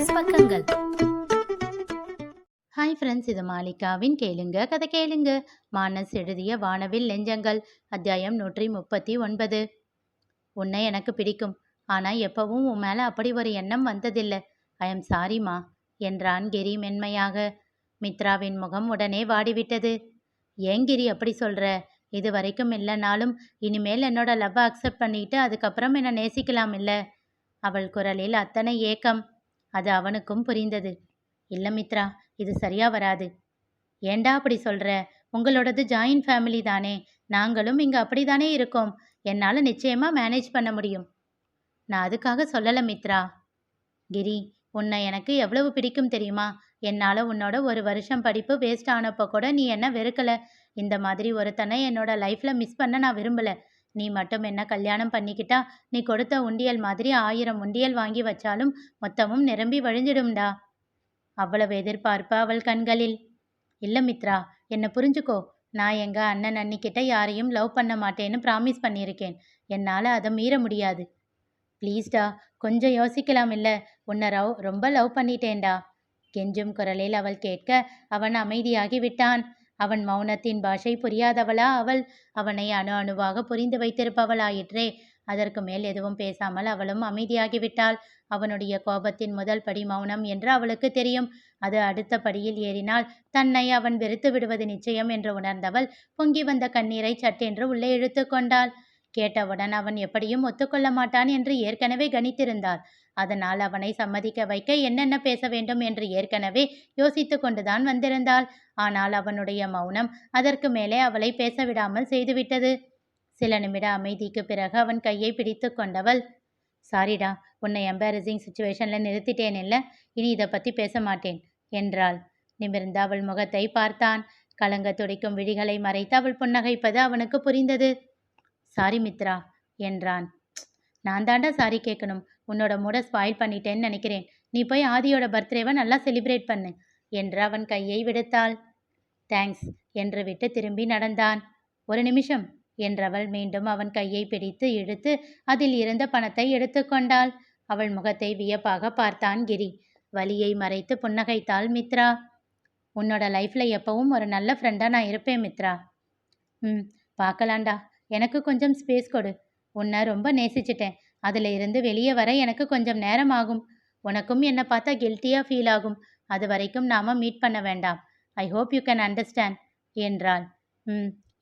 Plus பக்கங்கள். Hi friends, இது மாலிகாவின் கேளுங்க கதை கேளுங்க. மானஸ் எழுதிய வானவில் நெஞ்சங்கள், அத்தியாயம் 139. உன்னை எனக்கு பிடிக்கும், ஆனால் எப்பவும் உன் மேலே அப்படி ஒரு எண்ணம் வந்ததில்லை. ஐ எம் சாரிம்மா என்றான் கிரி மென்மையாக. மித்ராவின் முகம் உடனே வாடிவிட்டது. ஏன் கிரி அப்படி சொல்கிற? இது வரைக்கும் இல்லைனாலும் இனிமேல் என்னோட லவ்வை அக்செப்ட் பண்ணிட்டு அதுக்கப்புறம் என்னை நேசிக்கலாம் இல்லை? அவள் குரலில் அத்தனை ஏக்கம். அது அவனுக்கும் புரிந்தது. இல்லை மித்ரா, இது சரியா வராது. ஏண்டா அப்படி சொல்கிற? உங்களோடது ஜாயின்ட் ஃபேமிலி தானே, நாங்களும் இங்கே அப்படி தானே இருக்கோம். என்னால் நிச்சயமாக மேனேஜ் பண்ண முடியும். நான் அதுக்காக சொல்லலை மித்ரா. கிரி, உன்னை எனக்கு எவ்வளவு பிடிக்கும் தெரியுமா? என்னால் உன்னோட ஒரு வருஷம் படிப்பு வேஸ்ட் ஆனப்போ கூட நீ என்ன வெறுக்கலை. இந்த மாதிரி ஒருத்தனை என்னோட லைஃப்பில் மிஸ் பண்ண நான் விரும்பலை. நீ மட்டும் என்ன கல்யாணம் பண்ணிக்கிட்டா நீ கொடுத்த உண்டியல் மாதிரி 1000 உண்டியல் வாங்கி வச்சாலும் மொத்தமும் நிரம்பி வழிஞ்சிடும்டா. அவ்வளவு எதிர்பார்ப்பு அவள் கண்களில். இல்லை மித்ரா, என்னை புரிஞ்சுக்கோ. நான் எங்கள் அண்ணன் அண்ணிக்கிட்ட யாரையும் லவ் பண்ண மாட்டேன்னு ப்ராமிஸ் பண்ணியிருக்கேன். என்னால் அதை மீற முடியாது. ப்ளீஸ்டா, கொஞ்சம் யோசிக்கலாம் இல்லை? உன்னை ரொம்ப லவ் பண்ணிட்டேன்டா. கெஞ்சும் குரலில் அவள் கேட்க அவன் அமைதியாகி விட்டான். அவன் மௌனத்தின் பாஷை புரியாதவளா அவள்? அவனை அணு அணுவாக புரிந்து வைத்திருப்பவளாயிற்றே. அதற்கு மேல் எதுவும் பேசாமல் அவளும் அமைதியாகிவிட்டாள். அவனுடைய கோபத்தின் முதல் படி மௌனம் என்று அவளுக்கு தெரியும். அது அடுத்த படியில் ஏறினால் தன்னை அவன் வெறுத்து விடுவது நிச்சயம் என்று உணர்ந்தவள் பொங்கி வந்த கண்ணீரை சட்டென்று உள்ளே இழுத்து கொண்டாள். கேட்டவுடன் அவன் எப்படியும் ஒத்துக்கொள்ள மாட்டான் என்று ஏற்கனவே கணித்திருந்தாள். அதனால் அவனை சம்மதிக்க வைக்க என்னென்ன பேச வேண்டும் என்று ஏற்கனவே யோசித்து கொண்டுதான் வந்திருந்தாள். ஆனால் அவனுடைய மௌனம் அதற்கு மேலே அவளை பேசவிடாமல் செய்துவிட்டது. சில நிமிட அமைதிக்கு பிறகு அவன் கையை பிடித்து கொண்டவள், சாரிடா, உன்னை எம்பாரசிங் சுச்சுவேஷனில் நிறுத்திட்டேன் இல்லை, இனி இதை பற்றி பேச மாட்டேன் என்றாள். நிமிர்ந்து அவள் முகத்தை பார்த்தான். கலங்க துடிக்கும் விழிகளை மறைத்து அவள் புன்னகைப்பது அவனுக்கு புரிந்தது. சாரி மித்ரா என்றான். நான் தாண்டா சாரி கேட்கணும். உன்னோட மூட ஸ்பாயில் பண்ணிட்டேன்னு நினைக்கிறேன். நீ போய் ஆதியோட பர்த்டேவை நல்லா செலிப்ரேட் பண்ணு என்று அவன் கையை விடுத்தாள். தேங்க்ஸ் என்று விட்டு திரும்பி நடந்தான். ஒரு நிமிஷம் என்றவள் மீண்டும் அவன் கையை பிடித்து இழுத்து அதில் இருந்த பணத்தை எடுத்து கொண்டாள். அவள் முகத்தை வியப்பாக பார்த்தான் கிரி. வலியை மறைத்து புன்னகைத்தாள் மித்ரா. உன்னோட லைஃப்பில் எப்பவும் ஒரு நல்ல ஃப்ரெண்டாக நான் இருப்பேன் மித்ரா. பார்க்கலாண்டா. எனக்கு கொஞ்சம் ஸ்பேஸ் கொடு. உன்னை ரொம்ப நேசிச்சிட்டேன். அதில் இருந்து வெளியே வர எனக்கு கொஞ்சம் நேரம் ஆகும். உனக்கும் என்னை பார்த்தா கில்ட்டியாக ஃபீல் ஆகும். அது வரைக்கும் நாம் மீட் பண்ண வேண்டாம். I hope you can understand என்றாள்.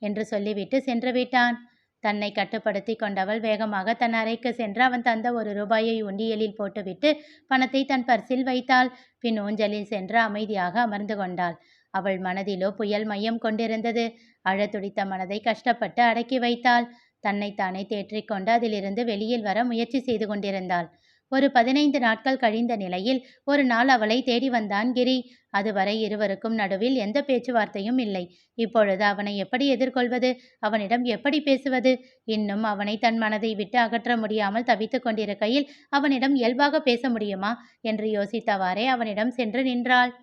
என்று சொல்லிவிட்டு சென்று விட்டான். தன்னை கட்டுப்படுத்தி கொண்டவள் வேகமாக தன் அறைக்கு சென்று அவன் தந்த 1 ரூபாயை உண்டியலில் போட்டுவிட்டு பணத்தை தன் பர்சில் வைத்தாள். பின் ஊஞ்சலில் சென்று அமைதியாக அமர்ந்து கொண்டாள். அவள் மனதிலோ புயல் மையம் கொண்டிருந்தது. அழத்துடித்த மனதை கஷ்டப்பட்டு அடக்கி வைத்தாள். தன்னைத்தானே தேற்றிக்கொண்டு அதிலிருந்து வெளியில் வர முயற்சி செய்து கொண்டிருந்தாள். ஒரு 15 நாட்கள் கழிந்த நிலையில் ஒரு நாள் அவளை தேடி வந்தான் கிரி. அதுவரை இருவருக்கும் நடுவில் எந்த பேச்சுவார்த்தையும் இல்லை. இப்பொழுது அவனை எப்படி எதிர்கொள்வது? அவனிடம் எப்படி பேசுவது? இன்னும் அவனை தன் மனதை விட்டு அகற்ற முடியாமல் தவித்து கொண்டிருக்கையில் அவனிடம் இயல்பாக பேச முடியுமா என்று யோசித்தவாறே அவனிடம் சென்று நின்றாள்.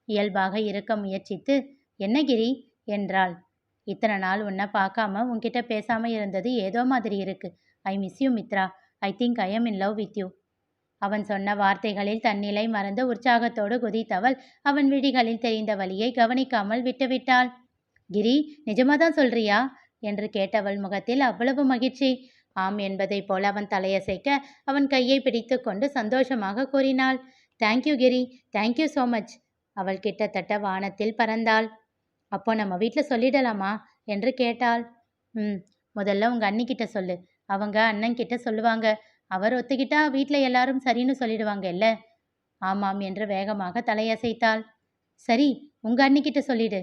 இயல்பாக இருக்க முயற்சித்து, என்ன கிரி என்றாள். இத்தனை நாள் உன்னை பார்க்காம உன்கிட்ட பேசாமல் இருந்தது ஏதோ மாதிரி இருக்கு. I miss you Mithra. I think I am in love with you. அவன் சொன்ன வார்த்தைகளில் தன்னிலை மறந்து உற்சாகத்தோடு குதித்தவள் அவன் விழிகளில் தெரிந்த வலியை கவனிக்காமல் விட்டுவிட்டாள். கிரி, நிஜமாதான் சொல்றியா என்று கேட்டவள் முகத்தில் அவ்வளவு மகிழ்ச்சி. ஆம் என்பதைப் போல அவன் தலையசைக்க அவன் கையை பிடித்து கொண்டு சந்தோஷமாக கூறினாள். தேங்க்யூ கிரி, தேங்க்யூ ஸோ மச். அவள் கிட்டத்தட்ட வானத்தில் பறந்தாள். அப்போ நம்ம வீட்டில் சொல்லிடலாமா என்று கேட்டாள். முதல்ல உங்கள் அண்ணிக்கிட்ட சொல்லு. அவங்க அண்ணன்கிட்ட சொல்லுவாங்க. அவர் ஒத்துக்கிட்டா வீட்டில் எல்லாரும் சரின்னு சொல்லிடுவாங்க இல்லை? ஆமாம் என்று வேகமாக தலையசைத்தாள். சரி, உங்கள் அண்ணிக்கிட்ட சொல்லிடு.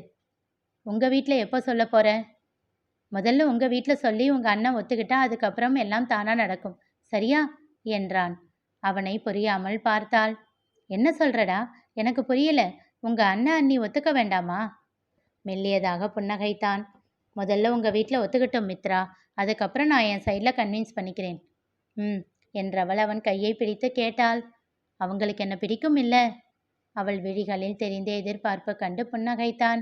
உங்கள் வீட்டில் எப்போ சொல்ல போகிற? முதல்ல உங்கள் வீட்டில் சொல்லி உங்கள் அண்ணன் ஒத்துக்கிட்டா அதுக்கப்புறம் எல்லாம் தானாக நடக்கும், சரியா என்றான். அவனை புரியாமல் பார்த்தாள். என்ன சொல்கிறடா? எனக்கு புரியல. உங்கள் அண்ணன் அண்ணி ஒத்துக்க வேண்டாமா? மெல்லியதாக புன்னகைத்தான். முதல்ல உங்கள் வீட்டில் ஒத்துக்கிட்டோம் மித்ரா, அதுக்கப்புறம் நான் என் சைடில் கன்வின்ஸ் பண்ணிக்கிறேன் என்றவள் அவன் கையை பிடித்து கேட்டாள். அவங்களுக்கு என்ன பிடிக்கும் இல்லை? அவள் விழிகளில் தெரிந்த எதிர்பார்ப்பு கண்டு புன்னகைத்தான்.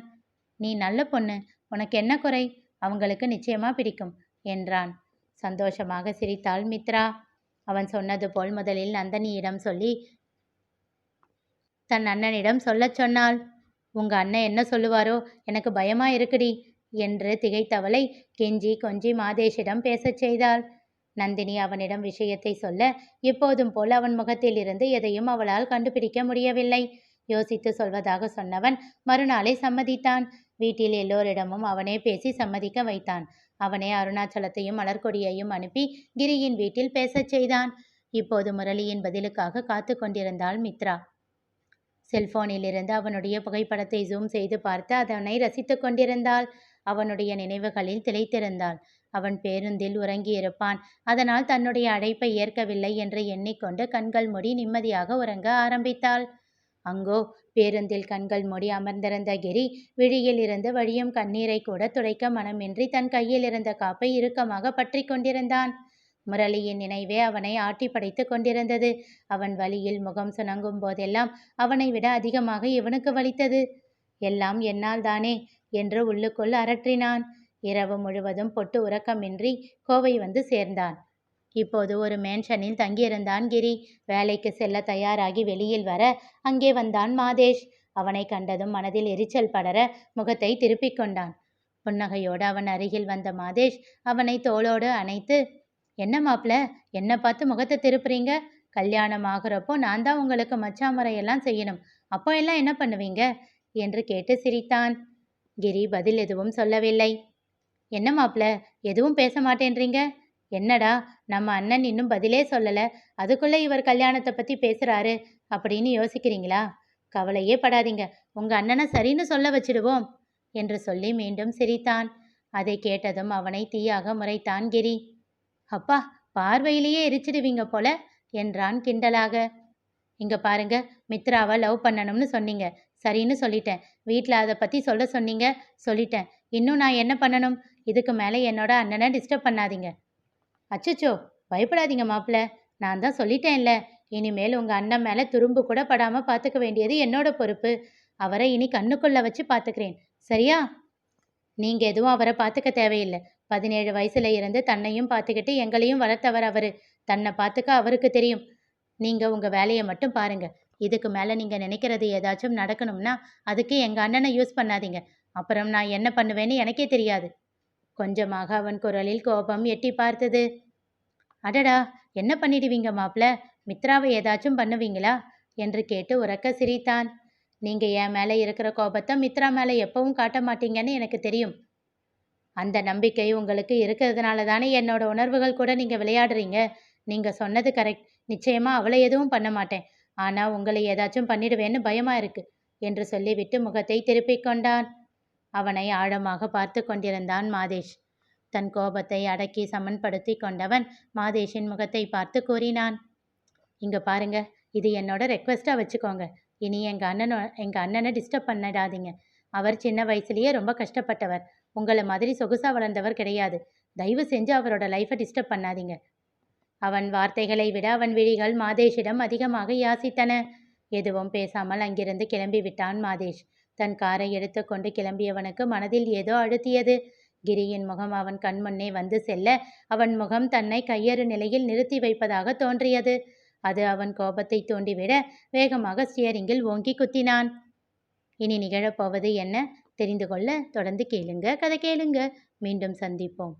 நீ நல்ல பொண்ணு, உனக்கு என்ன குறை? அவங்களுக்கு நிச்சயமாக பிடிக்கும் என்றான். சந்தோஷமாக சிரித்தாள் மித்ரா. அவன் சொன்னது போல் முதலில் நந்தினியிடம் சொல்லி தன் அண்ணனிடம் சொல்லச் சொன்னாள். உங்க அண்ணன் என்ன சொல்லுவாரோ, எனக்கு பயமா இருக்குடி என்று திகைத்தவளை கெஞ்சி கொஞ்சி மாதேஷிடம் பேசச் செய்தாள். நந்தினி அவனிடம் விஷயத்தை சொல்ல எப்போதும் போல் அவன் முகத்தில் இருந்து எதையும் அவளால் கண்டுபிடிக்க முடியவில்லை. யோசித்து சொல்வதாக சொன்னவன் மறுநாளை சம்மதித்தான். வீட்டில் எல்லோரிடமும் அவனே பேசி சம்மதிக்க வைத்தான். அவனே அருணாச்சலத்தையும் மலர்கொடியையும் அனுப்பி கிரியின் வீட்டில் பேசச் செய்தான். இப்போது முரளியின் பதிலுக்காக காத்து கொண்டிருந்தாள் மித்ரா. செல்போனில் இருந்து அவனுடைய புகைப்படத்தை ஜூம் செய்து பார்த்து அதனை ரசித்து கொண்டிருந்தாள். அவனுடைய நினைவுகளில் திளைத்திருந்தாள். அவன் பேருந்தில் உறங்கியிருப்பான். அதனால் தன்னுடைய அழைப்பை ஏற்கவில்லை என்று எண்ணிக்கொண்டு கண்கள் மூடி நிம்மதியாக உறங்க ஆரம்பித்தாள். அங்கோ பேருந்தில் கண்கள் மூடி அமர்ந்திருந்த கிரி விழியில் இருந்து வழியும் கண்ணீரை கூட துடைக்க மனமின்றி தன் கையில் இருந்த காப்பை இறுக்கமாக பற்றி கொண்டிருந்தான். முரளியின் நினைவே அவனை ஆட்டி படைத்து கொண்டிருந்தது. அவன் வலியில் முகம் சுணங்கும் போதெல்லாம் அவனை விட அதிகமாக இவனுக்கு வலித்தது. எல்லாம் என்னால் தானே என்று உள்ளுக்குள் அரற்றினான். இரவு முழுவதும் பொட்டு உறக்கமின்றி கோவை வந்து சேர்ந்தான். இப்போது ஒரு மேன்ஷனில் தங்கியிருந்தான் கிரி. வேலைக்கு செல்ல தயாராகி வெளியில் வர அங்கே வந்தான் மாதேஷ். அவனை கண்டதும் மனதில் எரிச்சல் படர முகத்தை திருப்பிக் கொண்டான். புன்னகையோடு அவன் அருகில் வந்த மாதேஷ் அவனை தோளோடு அணைத்து, என்ன மாப்ள, என்ன பார்த்து முகத்தை திருப்புறீங்க? கல்யாணம் ஆகுறப்போ நான் தான் உங்களுக்கு மச்சான் முறையெல்லாம் செய்யணும். அப்போ எல்லாம் என்ன பண்ணுவீங்க என்று கேட்டு சிரித்தான். கிரி பதில் எதுவும் சொல்லவில்லை. என்ன மாப்ள, எதுவும் பேச மாட்டேன்றீங்க? என்னடா, நம்ம அண்ணன் இன்னும் பதிலே சொல்லல, அதுக்குள்ள இவர் கல்யாணத்தை பத்தி பேசுறாரு அப்படின்னு யோசிக்கிறீங்களா? கவலையே படாதீங்க, உங்க அண்ணனை சரின்னு சொல்ல வச்சிடுவோம் என்று சொல்லி மீண்டும் சிரித்தான். அதை கேட்டதும் அவனை தீயாக முறைத்தான் கிரி. அப்பா, பார்வையிலேயே எரிச்சிடுவீங்க போல என்றான் கிண்டலாக. இங்க பாருங்க, மித்ராவை லவ் பண்ணணும்னு சொன்னீங்க, சரின்னு சொல்லிட்டேன். வீட்டில் அதை பத்தி சொல்ல சொன்னீங்க, சொல்லிட்டேன். இன்னும் நான் என்ன பண்ணணும்? இதுக்கு மேலே என்னோட அண்ணனை டிஸ்டர்ப் பண்ணாதீங்க. அச்சச்சோ, பயப்படாதீங்க மாப்பிள்ள, நான் தான் சொல்லிட்டேன்ல, இனிமேல் உங்கள் அண்ணன் மேலே துரும்பு கூட படாமல் பார்த்துக்க வேண்டியது என்னோட பொறுப்பு. அவரை இனி கண்ணுக்குள்ளே வச்சு பார்த்துக்கிறேன், சரியா? நீங்கள் எதுவும் அவரை பார்த்துக்க தேவையில்லை. 17 வயசுல இருந்து தன்னையும் பார்த்துக்கிட்டு எங்களையும் வளர்த்தவர் அவர். தன்னை பார்த்துக்க அவருக்கு தெரியும். நீங்கள் உங்கள் வேலையை மட்டும் பாருங்க. இதுக்கு மேலே நீங்கள் நினைக்கிறது ஏதாச்சும் நடக்கணும்னா அதுக்கு எங்கள் அண்ணனை யூஸ் பண்ணாதீங்க. அப்புறம் நான் என்ன பண்ணுவேன்னு எனக்கே தெரியாது. கொஞ்சமாக அவன் குரலில் கோபம் எட்டி பார்த்தது. அடடா, என்ன பண்ணிடுவீங்க மாப்ள? மித்ராவை ஏதாச்சும் பண்ணுவீங்களா என்று கேட்டு உரக்க சிரித்தான். நீங்க என் மேலே இருக்கிற கோபத்தை மித்ரா மேலே எப்பவும் காட்ட மாட்டீங்கன்னு எனக்கு தெரியும். அந்த நம்பிக்கை உங்களுக்கு இருக்கிறதுனால தானே என்னோட உணர்வுகள் கூட நீங்க விளையாடுறீங்க. நீங்க சொன்னது கரெக்ட். நிச்சயமா அவளை எதுவும் பண்ண மாட்டேன். ஆனா உங்களை ஏதாச்சும் பண்ணிடுவேன்னு பயமா இருக்கு என்று சொல்லிவிட்டு முகத்தை திருப்பிக் கொண்டான். அவனை ஆழமாக பார்த்து கொண்டிருந்தான் மாதேஷ். தன் கோபத்தை அடக்கி சமன்படுத்தி கொண்டவன் மாதேஷின் முகத்தை பார்த்து கூறினான். இங்க பாருங்க, இது என்னோட ரெக்வெஸ்டா வச்சுக்கோங்க. இனி எங்க அண்ணனை டிஸ்டர்ப் பண்ணிடாதீங்க. அவர் சின்ன வயசுலயே ரொம்ப கஷ்டப்பட்டவர். உங்களை மாதிரி சொகுசா வளர்ந்தவர் கிடையாது. தயவு செஞ்சு அவரோட லைஃபை டிஸ்டர்ப் பண்ணாதீங்க. அவன் வார்த்தைகளை விட அவன் விழிகள் மாதேஷிடம் அதிகமாக யாசித்தன. எதுவும் பேசாமல் அங்கிருந்து கிளம்பி விட்டான் மாதேஷ். தன் காரை எடுத்துக்கொண்டு கிளம்பியவனுக்கு மனதில் ஏதோ அழுத்தியது. கிரியின் முகம் அவன் கண்முன்னே வந்து செல்ல அவன் முகம் தன்னை கையறு நிலையில் நிறுத்தி வைப்பதாக தோன்றியது. அது அவன் கோபத்தை தூண்டிவிட வேகமாக ஸ்டியரிங்கில் ஓங்கி குத்தினான். இனி நிகழப்போவது என்ன தெரிந்து கொள்ள தொடர்ந்து கேளுங்க, கதை கேளுங்க. மீண்டும் சந்திப்போம்.